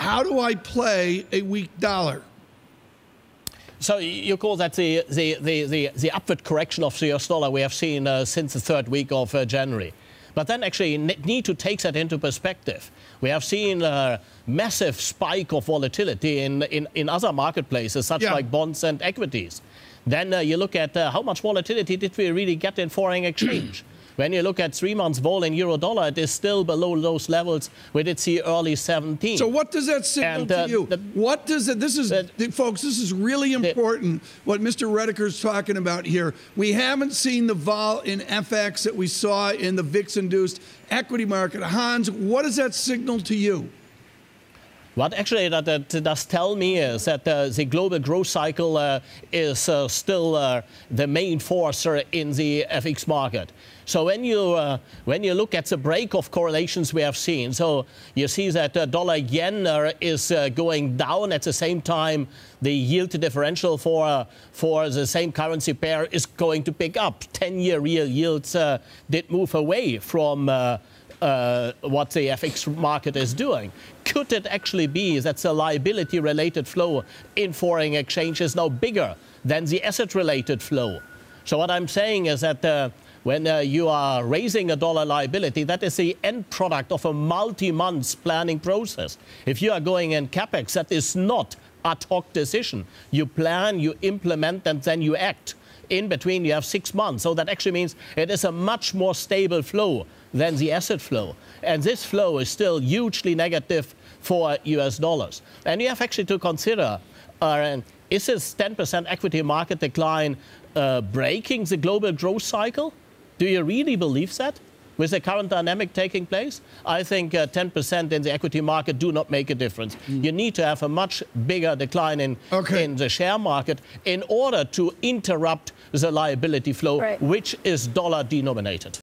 how do I play a weak dollar? So you call that the upward correction of the US dollar we have seen since the third week of January. But then actually need to take that into perspective. We have seen a massive spike of volatility in other marketplaces, such like bonds and equities. Then you look at how much volatility did we really get in foreign exchange. When you look at 3 months vol in euro dollar, it is still below those levels we did see early 17. So what does that signal to you? What does it, folks, this is really important what Mr. Redeker is talking about here. We haven't seen the vol in FX that we saw in the VIX-induced equity market. Hans, what does that signal to you? What actually that does tell me is that the global growth cycle is still the main force in the FX market. So when you look at the break of correlations we have seen, so you see that dollar-yen is going down at the same time the yield differential for the same currency pair is going to pick up. 10-year real yields did move away from what the FX market is doing. Could it actually be that the liability-related flow in foreign exchange is now bigger than the asset-related flow? So what I'm saying is that when you are raising a dollar liability, that is the end product of a multi-month planning process. If you are going in CapEx, that is not ad hoc decision. You plan, you implement, and then you act. In between, you have 6 months. So that actually means it is a much more stable flow than the asset flow. And this flow is still hugely negative for US dollars. And you have actually to consider, is this 10% equity market decline breaking the global growth cycle? Do you really believe that with the current dynamic taking place? I think 10% in the equity market do not make a difference. You need to have a much bigger decline in the share market in order to interrupt the liability flow, which is dollar denominated.